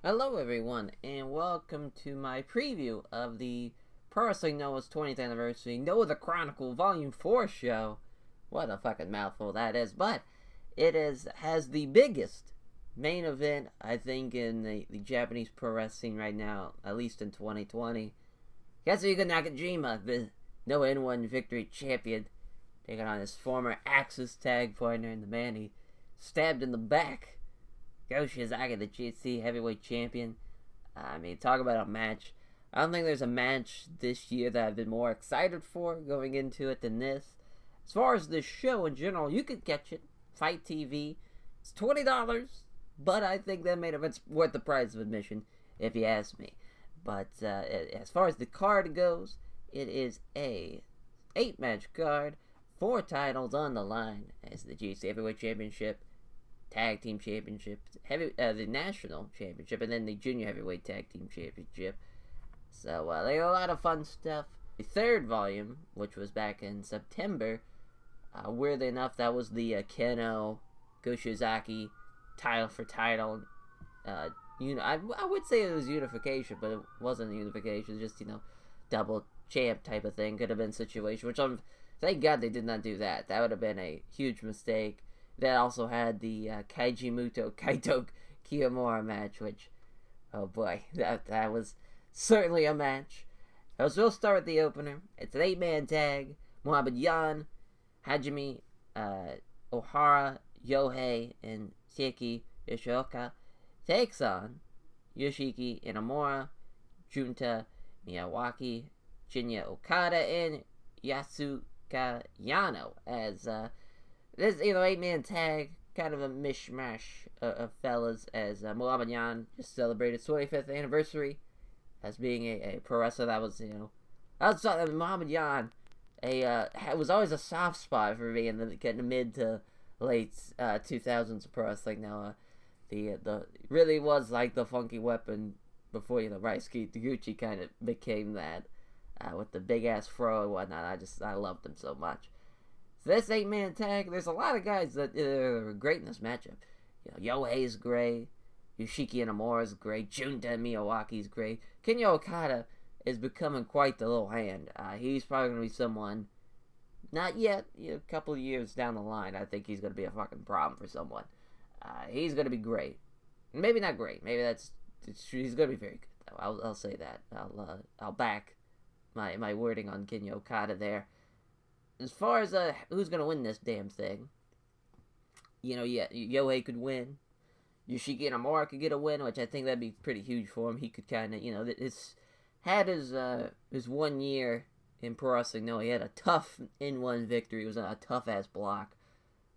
Hello, everyone, and welcome to my preview of the Pro Wrestling Noah's 20th anniversary Noah the Chronicle Volume 4 show. What a fucking mouthful that is, but has the biggest main event, I think, in the Japanese pro wrestling right now, at least in 2020. Kazuchika Nakajima, the Noah N1 Victory Champion, taking on his former Axis tag partner and the man he stabbed in the back, Go Shiozaki, the GHC Heavyweight Champion. Talk about a match. I don't think there's a match this year that I've been more excited for going into it than this. As far as this show in general, you could catch it. Fight TV. It's $20, but I think that made it worth the price of admission, if you ask me. But as far as the card goes, it is a 8-match card, 4 titles on the line as the GHC Heavyweight Championship, Tag Team Championship, the National Championship, and then the Junior Heavyweight Tag Team Championship. So they got a lot of fun stuff. The third volume, which was back in September, weirdly enough, that was the Keno Go Shiozaki title for title. I would say it was unification, but it wasn't a unification. Just double champ type of thing. Could have been a situation. Thank God they did not do that. That would have been a huge mistake. That also had the Kaiji Muto Kaito Kiyomura match, which, oh boy, that was certainly a match. So we'll start with the opener. It's an 8-man tag. Muhammad Yan, Hajime Ohara, Yohei, and Seiki Yoshioka takes on Yoshiki Inamura, Junta Miyawaki, Shinya Okada, and Yasuka Yano as this 8-man tag, kind of a mishmash of fellas, as Muhammad Yan just celebrated his 25th anniversary as being a pro wrestler. That was, Muhammad Yan was always a soft spot for me in the mid to late 2000s pro wrestling. Now, the really was like the funky weapon before, Raisuke Taguchi kind of became that with the big ass fro and whatnot. I loved him so much. So this 8-man tag, there's a lot of guys that are great in this matchup. Yohei's great, Yoshiki Inamura's great, Junta Miyawaki's great. Kenya Okada is becoming quite the little hand. He's probably going to be someone, not yet, a couple of years down the line, I think he's going to be a fucking problem for someone. He's going to be great. Maybe not great. Maybe he's going to be very good, though. I'll say that. I'll back my wording on Kenya Okada there. As far as who's going to win this damn thing, Yohei could win. Yoshiki Inamura could get a win, which I think that'd be pretty huge for him. He could kind of, had his 1 year in pro wrestling. No, he had a tough N1 victory. It was a tough-ass block.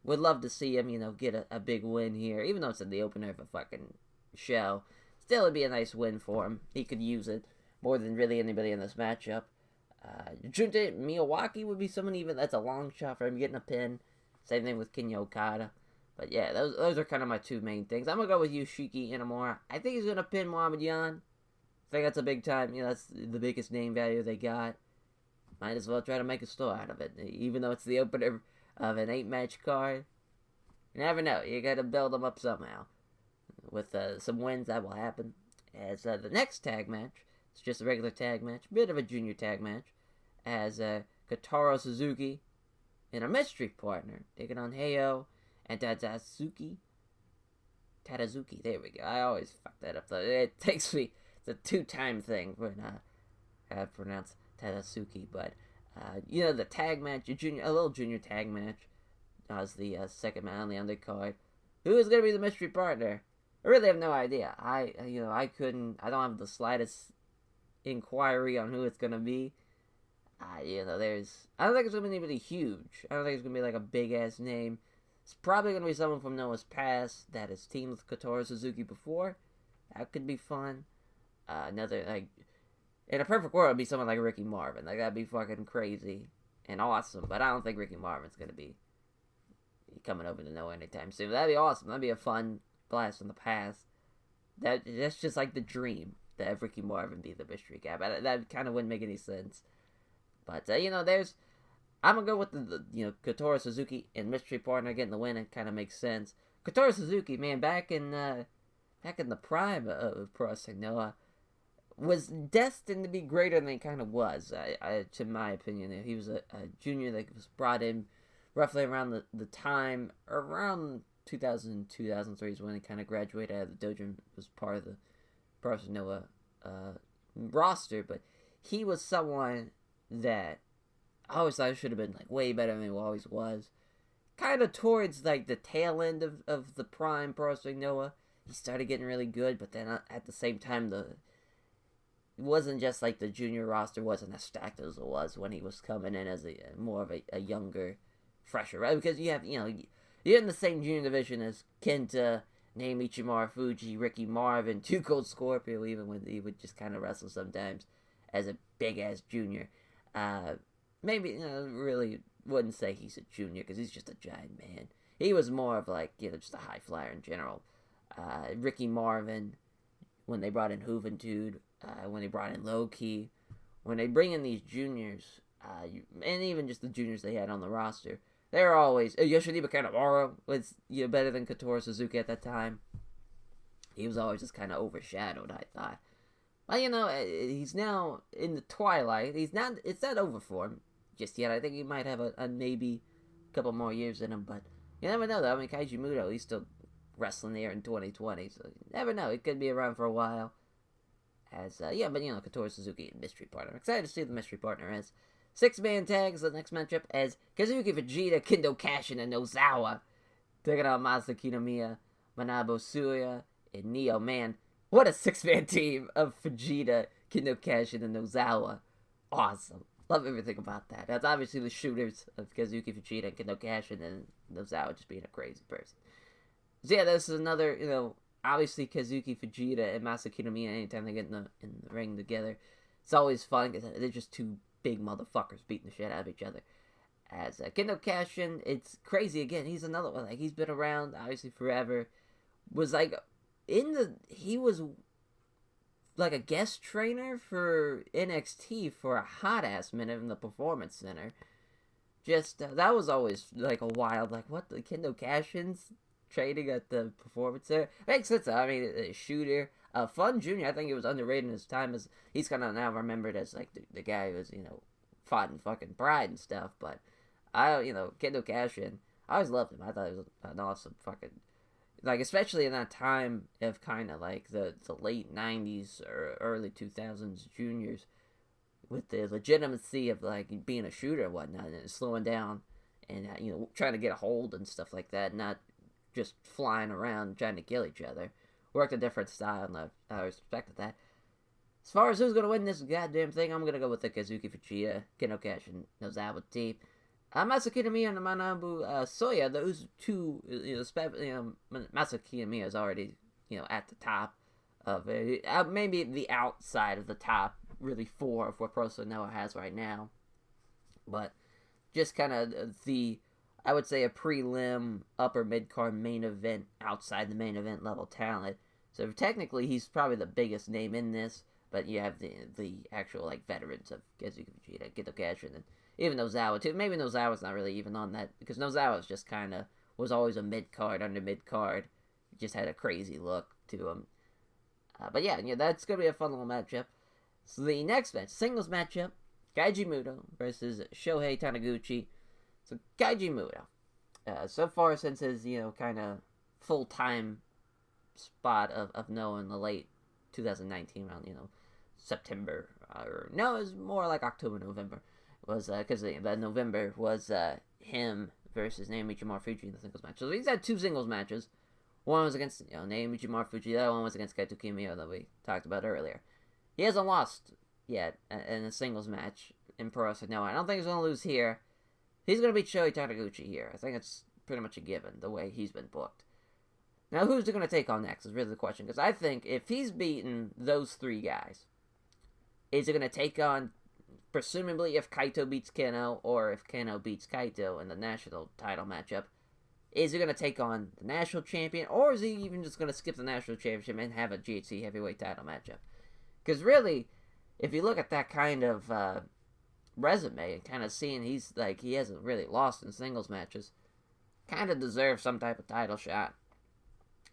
Would love to see him, get a big win here, even though it's in the opener of a fucking show. Still, it'd be a nice win for him. He could use it more than really anybody in this matchup. Junta Miyawaki would be someone even that's a long shot for him getting a pin. Same thing with Kenya Okada. But yeah, those are kind of my two main things. I'm going to go with Yoshiki Inamura. I think he's going to pin Muhammad Yan. I think that's a big time. That's the biggest name value they got. Might as well try to make a store out of it. Even though it's the opener of an 8-match card. You never know. You got to build them up somehow. With some wins, that will happen. As the next tag match, it's just a regular tag match. Bit of a junior tag match. As Kotaro Suzuki and a mystery partner taking on Heiyo and Tadazuki. There we go. I always fuck that up though. It takes me, it's a 2-time thing when I pronounce Tadazuki. But the tag match, a little junior tag match, was the second man on the undercard. Who is gonna be the mystery partner? I really have no idea. I don't have the slightest inquiry on who it's gonna be. I don't think it's going to be anybody huge. I don't think it's going to be like a big-ass name. It's probably going to be someone from Noah's past that has teamed with Kotaro Suzuki before. That could be fun. In a perfect world, it'd be someone like Ricky Marvin. That'd be fucking crazy and awesome. But I don't think Ricky Marvin's going to be coming over to Noah anytime soon. That'd be awesome. That'd be a fun blast from the past. That's just like the dream, to have Ricky Marvin be the mystery guy. But that kind of wouldn't make any sense. But, I'm going to go with the Kotaro Suzuki and mystery partner getting the win. It kind of makes sense. Kotaro Suzuki, man, back in back in the prime of Pro Wrestling Noah, was destined to be greater than he kind of was, to my opinion. He was a junior that was brought in roughly around the time, around 2002, 2003 is when he kind of graduated out of the dojo and was part of the Pro Wrestling Noah roster, but he was someone that I always thought should have been like way better than he always was. Kind of towards like the tail end of the prime Pro Wrestling Noah, he started getting really good, but then at the same time, it wasn't just like the junior roster wasn't as stacked as it was when he was coming in as more of a younger, fresher, right? Because you have, you're in the same junior division as Kenta, Naomichi Marufuji, Ricky Marvin, Too Cold Scorpio, even when he would just kind of wrestle sometimes as a big-ass junior. Maybe, really wouldn't say he's a junior because he's just a giant man. He was more of like, just a high flyer in general. Ricky Marvin, when they brought in Juventud, when they brought in Low Key, when they bring in these juniors, and even just the juniors they had on the roster, they were always, Yoshida Kanemaru was better than Kotaro Suzuki at that time. He was always just kind of overshadowed, I thought. But, he's now in the twilight. It's not over for him just yet. I think he might have a maybe a couple more years in him, but you never know, though. I mean, Kaiji Muto, he's still wrestling there in 2020, so you never know. It could be around for a while. Kotaro Suzuki, mystery partner. I'm excited to see the mystery partner as 6-man tags. The next matchup as Kazuki Fujita, Kendo Kashin, and Nozawa taking on Masa Kinomiya, Manabu Suya, and Neo. Man, what a 6-man team of Fujita, Kendo Kashin, and Nozawa. Awesome. Love everything about that. That's obviously the shooters of Kazuki Fujita and Kendo Kashin, and Nozawa just being a crazy person. So yeah, this is another, obviously Kazuki Fujita and Masa Kinomiya, anytime they get in the ring together, it's always fun because they're just two big motherfuckers beating the shit out of each other. As Kendo Kashin, it's crazy again. He's another one. Like, he's been around obviously forever. He was like a guest trainer for NXT for a hot ass minute in the Performance Center. Just that was always like a wild, like, what, the Kendo Kashin's training at the Performance Center? Makes sense. I mean, a shooter, a fun junior. I think he was underrated in his time, as he's kind of now remembered as like the guy who was fought in fucking Pride and stuff. But Kendo Kashin, I always loved him. I thought he was an awesome fucking, like, especially in that time of kind of like the late 90s or early 2000s juniors, with the legitimacy of like being a shooter and whatnot, and slowing down and trying to get a hold and stuff like that, not just flying around trying to kill each other. Worked a different style, and I respected that. As far as who's going to win this goddamn thing, I'm going to go with the Kazuki Fujita, Kendo Kashin, Nozawa team. Masa Kinomiya and Manabu Soya, those two, Masa Kinomiya is already, at the top of it. Maybe the outside of the top, really, 4 of what Pro Wrestling Noah has right now. But just kind of I would say a prelim, upper mid-card main event, outside the main event level talent. So technically, he's probably the biggest name in this, but you have the actual like veterans of Kazuki Fujita, Kendo Kashin, and even Nozawa too. Maybe Nozawa's not really even on that, because Nozawa's just kind of was always a mid-card, under mid-card. Just had a crazy look to him. But yeah, that's going to be a fun little matchup. So the next match, singles matchup, Kaiji Muto versus Shohei Taniguchi. So Kaiji Muto, so far since his, kind of full-time spot of Noah in the late 2019, around, September, or no, it was more like October, November, was, because the November was him versus Naomichi Marufuji in the singles match. So he's had 2 singles matches. One was against, Naomichi Marufuji, the other one was against Kaito Kiyomiya that we talked about earlier. He hasn't lost yet in a singles match in Pro Wrestling Noah. I don't think he's going to lose here. He's going to beat Shohei Taniguchi here. I think it's pretty much a given, the way he's been booked. Now, who's he going to take on next is really the question. Because I think if he's beaten those 3 guys, is he going to take on, presumably, if Kaito beats Keno, or if Keno beats Kaito in the national title matchup, is he going to take on the national champion, or is he even just going to skip the national championship and have a GHC heavyweight title matchup? Because really, if you look at that kind of resume and kind of seeing he hasn't really lost in singles matches, kind of deserves some type of title shot.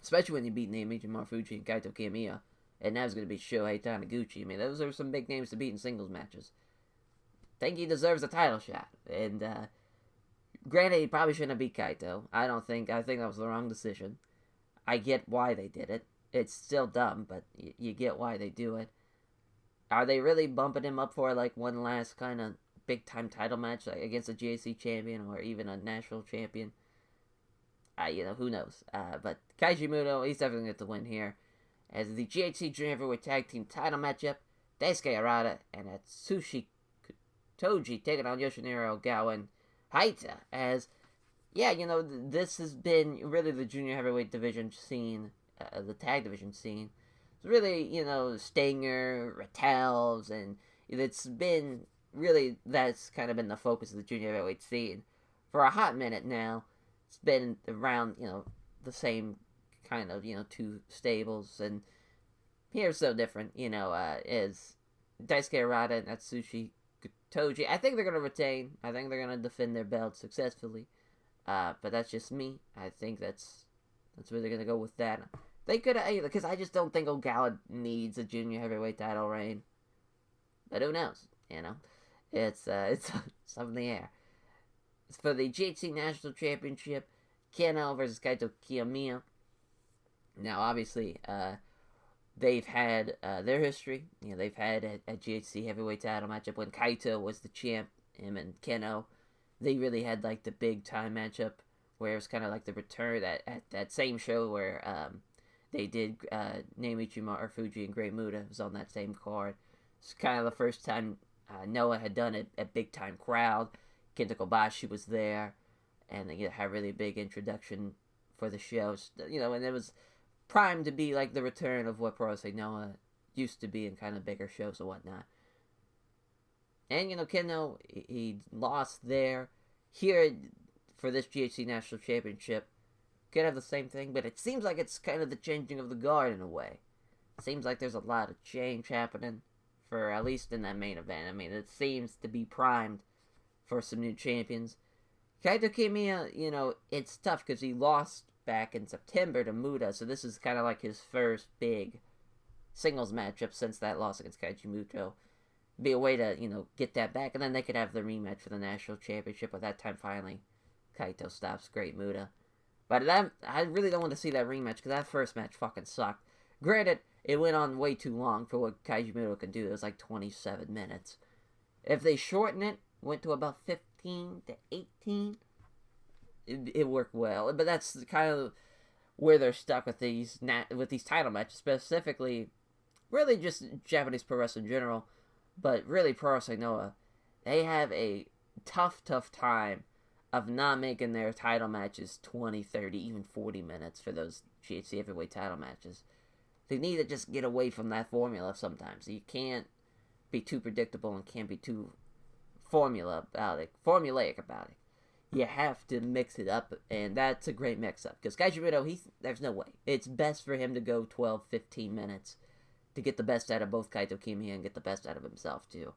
Especially when you beat Naomichi Marufuji and Kaito Kiyomiya. And now it's going to be Shohei Taniguchi. I mean, those are some big names to beat in singles matches. I think he deserves a title shot. And, granted, he probably shouldn't have beat Kaito. I think that was the wrong decision. I get why they did it. It's still dumb, but you get why they do it. Are they really bumping him up for, like, one last kind of big-time title match, like, against a GHC champion or even a national champion? Who knows? But Keiji Muto, he's definitely going to win here. As the GHC Junior Heavyweight Tag Team title matchup, Daisuke Harada and Atsushi Toji taking on Yoshinari Ogawa and Haita. As, this has been really the Junior Heavyweight division scene, the tag division scene. It's really, Stinger, Rattels, and it's been, really, that's kind of been the focus of the Junior Heavyweight scene. For a hot minute now, it's been around, the same kind of, two stables, and here's so different, is Daisuke Harada and Atsushi Toji. I think they're going to retain. I think they're going to defend their belts successfully. But that's just me. I think that's where they're going to go with that. They could have, because I just don't think Ogawa needs a junior heavyweight title reign. But who knows, It's up in the air. It's for the GHC National Championship, Keno versus Kaito Kiyomiya. Now, obviously, they've had their history. They've had a GHC heavyweight title matchup when Kaito was the champ. Him and Keno, they really had like the big time matchup where it was kind of like the return at that same show where they did Naomichi Marufuji and Great Muta. It was on that same card. It's kind of the first time Noah had done it at big time crowd. Kenta Kobashi was there, and they had a really big introduction for the show. And it was primed to be like the return of what Pro Wrestling Noah used to be in kind of bigger shows and whatnot. And, Keno, he lost there. Here, for this GHC National Championship, could have the same thing, but it seems like it's kind of the changing of the guard in a way. It seems like there's a lot of change happening, for at least in that main event. I mean, it seems to be primed for some new champions. Kaito Kiyomiya, it's tough because he lost back in September to Muta, so this is kind of like his first big singles matchup since that loss against Keiji Muto. Be a way to, get that back, and then they could have the rematch for the national championship. But that time, finally, Kaito stops Great Muta. But I really don't want to see that rematch because that first match fucking sucked. Granted, it went on way too long for what Keiji Muto could do. It was like 27 minutes. If they shorten it, went to about 15 to 18, it worked well. But that's kind of where they're stuck with these title matches, specifically, really just Japanese pro wrestling in general. But really, Pro Wrestling Noah, they have a tough time of not making their title matches 20, 30, even 40 minutes for those GHC heavyweight title matches. They need to just get away from that formula sometimes. You can't be too predictable and can't be too formulaic about it. You have to mix it up, and that's a great mix-up. Because Keiji Muto, there's no way. It's best for him to go 12, 15 minutes to get the best out of both Kaito Kiyomiya and get the best out of himself, too.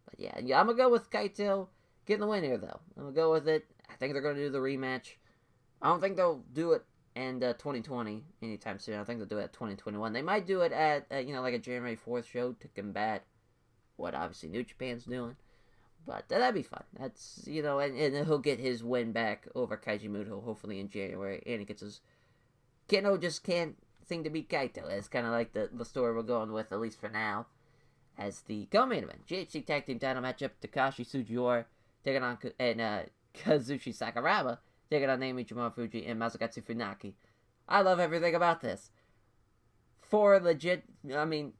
But yeah, I'm going to go with Kaito getting the win here, though. I'm going to go with it. I think they're going to do the rematch. I don't think they'll do it in 2020 anytime soon. I think they'll do it at 2021. They might do it at, like a January 4th show to combat what, obviously, New Japan's doing. But that'd be fun. That's, and he'll get his win back over Keiji Muto, hopefully in January. And he gets his... Keno just can't seem to beat Kaito. It's kind of like the story we're going with, at least for now. As the co-main event, GHC Tag Team title matchup, Takashi Sugiura taking on Kazushi Sakuraba taking on Naomichi Marufuji and Masakatsu Funaki. I love everything about this. 3.5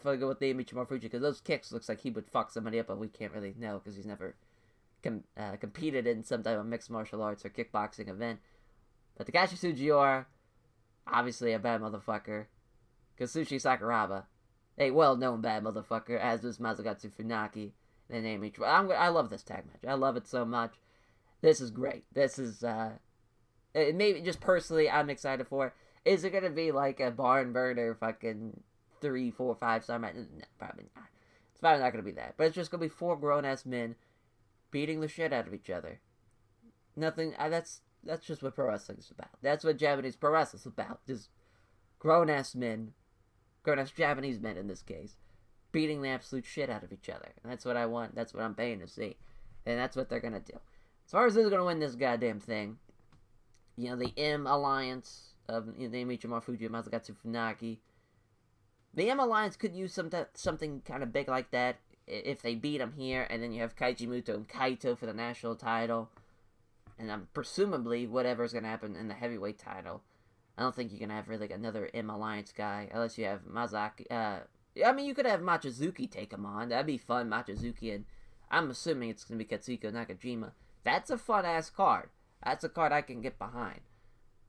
I'll go with Naomichi Marufuji, because those kicks looks like he would fuck somebody up, but we can't really know because he's never competed in some type of mixed martial arts or kickboxing event. But Takashi Sugiura, obviously a bad motherfucker. Kazushi Sakuraba, a well-known bad motherfucker, as is Masakatsu Funaki. And Naomichi. I love this tag match. I love it so much. This is great. This is, maybe just personally, I'm excited for it. Is it going to be like a barn burner fucking 3, 4, 5-star match? No, probably not. It's probably not going to be that. But it's just going to be 4 grown-ass men beating the shit out of each other. Nothing, that's just what pro wrestling is about. That's what Japanese pro wrestling is about. Just grown-ass men, grown-ass Japanese men in this case, beating the absolute shit out of each other. And that's what I want. That's what I'm paying to see. And that's what they're going to do. As far as who's going to win this goddamn thing, the M Alliance of Naomichi Marufuji and Masakatsu Funaki. The M Alliance could use something kind of big like that if they beat them here, and then you have Kaichi Muto and Kaito for the national title. And presumably whatever's going to happen in the heavyweight title. I don't think you can have really another M Alliance guy, unless you have Mazaki. You could have Machizuki take him on. That'd be fun, Machizuki, and I'm assuming it's going to be Katsuhiko Nakajima. That's a fun-ass card. That's a card I can get behind.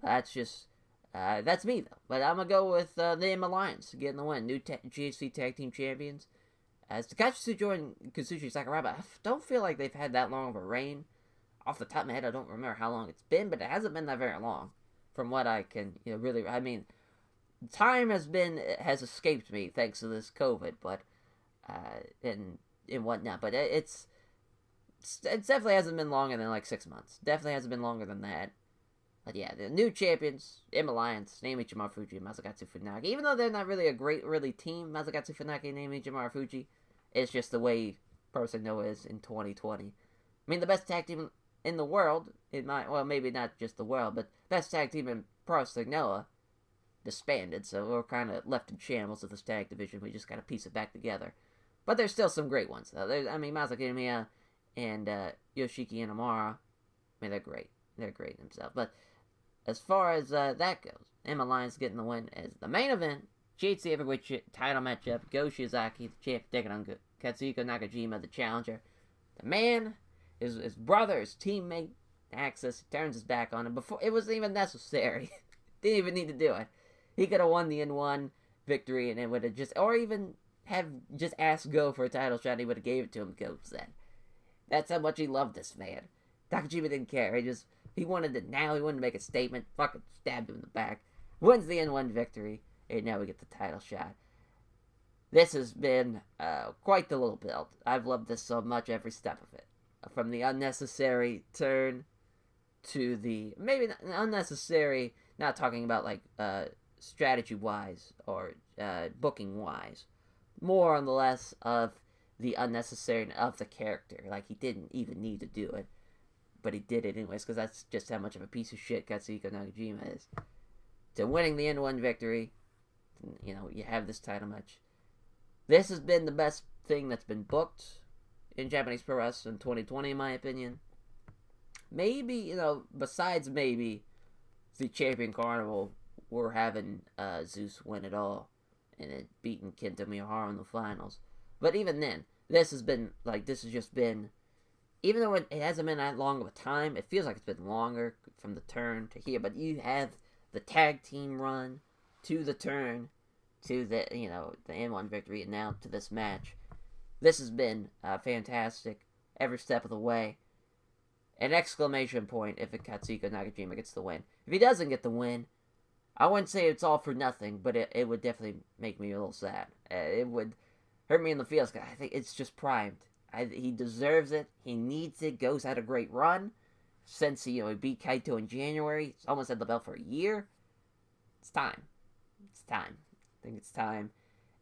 That's just, that's me, though. But I'm going to go with the M Alliance getting the win. New GHC Tag Team Champions. As Takashi Tsuji and Kazushi Sakuraba, I don't feel like they've had that long of a reign. Off the top of my head, I don't remember how long it's been, but it hasn't been that very long. From what I can, time has escaped me thanks to this COVID, but, and whatnot, but it definitely hasn't been longer than like 6 months. Definitely hasn't been longer than that. But yeah, the new champions, M Alliance, Naomichi Marufuji, and Masakatsu Funaki. Even though they're not really a great, team, Masakatsu Funaki and Naomichi Marufuji, it's just the way Pro Wrestling Noah is in 2020. The best tag team in the world, maybe not just the world, but best tag team in Pro Wrestling Noah disbanded, so we're kind of left in shambles with this tag division. We just got to piece it back together. But there's still some great ones, though. Masaki Nomiya and Yoshiki Inamura, they're great. They're great themselves. But as far as that goes, M Alliance getting the win as the main event. GHC Heavyweight title matchup. Go Shiozaki, the champ, taking on Katsuhiko Nakajima, the challenger. The man, his brother, his teammate, Axis, turns his back on him before it wasn't even necessary. Didn't even need to do it. He could have won the N1 victory, and it would have or even have just asked Go for a title shot. He would have gave it to him. Go said. That's how much he loved this man. Nakajima didn't care. He wanted it now. He wanted to make a statement. Fucking stabbed him in the back. Wins the N1 victory, and now we get the title shot. This has been quite the little build. I've loved this so much, every step of it. From the unnecessary turn to the maybe not unnecessary. Not talking about strategy-wise or booking-wise. More on the less of the unnecessary of the character. Like, he didn't even need to do it. But he did it anyways, because that's just how much of a piece of shit Katsuhiko Nakajima is. To winning the N1 victory, you have this title match. This has been the best thing that's been booked in Japanese Pro Wrestling in 2020, in my opinion. Maybe, besides maybe the Champion Carnival, we're having Zeus win it all and then beating Kento Miyahara in the finals. But even then, this has just been, even though it hasn't been that long of a time, it feels like it's been longer from the turn to here. But you have the tag team run to the turn to the N1 victory and now to this match. This has been fantastic every step of the way. An exclamation point if Katsuhiko Nakajima gets the win. If he doesn't get the win, I wouldn't say it's all for nothing, but it would definitely make me a little sad. It would hurt me in the feels, because I think it's just primed. He deserves it. He needs it. Go's had a great run since he beat Kaito in January. He's almost had the belt for a year. It's time. I think it's time.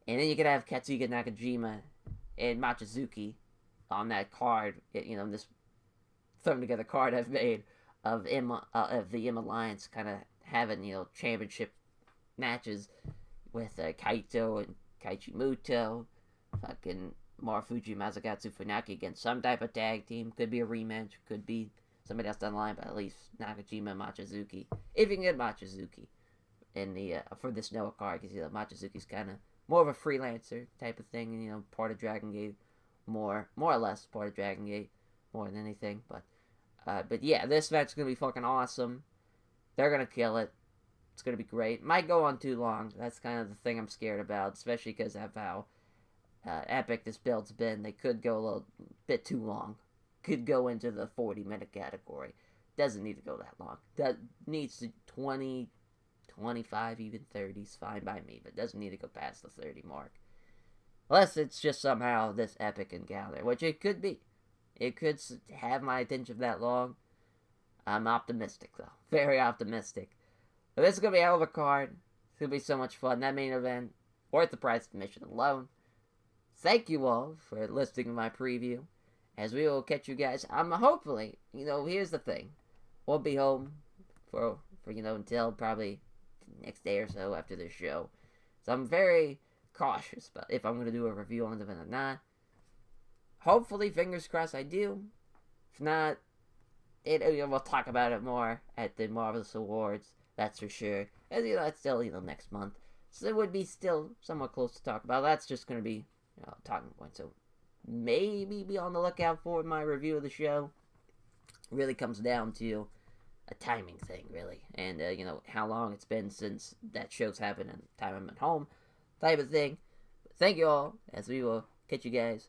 And then you could have Katsuhiko Nakajima and Machizuki on that card. This thrown together card I've made of the M Alliance kind of having championship matches with Kaito and Kaichi Muto, fucking Marufuji, Masakatsu Funaki against some type of tag team. Could be a rematch, could be somebody else down the line, but at least Nakajima and Machizuki. If you can get Machizuki in the for this Noah card, because Machizuki's kind of more of a freelancer type of thing, part of Dragon Gate, more or less part of Dragon Gate, more than anything. But yeah, this match is gonna be fucking awesome. They're gonna kill it. It's gonna be great. Might go on too long. That's kind of the thing I'm scared about, especially because of how epic this build's been. They could go a little bit too long. Could go into the 40-minute category. Doesn't need to go that long. That needs to 20, 25, even 30 is fine by me, but doesn't need to go past the 30 mark. Unless it's just somehow this epic encounter, which it could be. It could have my attention that long. I'm optimistic, though. Very optimistic. But this is going to be a hell of a card. It's going to be so much fun. That main event, worth the price of admission alone. Thank you all for listening to my preview. As we will catch you guys, hopefully, here's the thing. We'll be home for until probably next day or so after this show. So I'm very cautious about if I'm going to do a review on the event or not. Hopefully, fingers crossed I do. If not, we'll talk about it more at the Marvelous Awards. That's for sure. As that's still next month, so it would be still somewhat close to talk about. That's just going to be a talking point. So maybe be on the lookout for my review of the show. Really comes down to a timing thing, really, and how long it's been since that show's happened and time I'm at home, type of thing. But thank you all, as we will catch you guys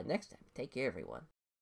next time. Take care, everyone.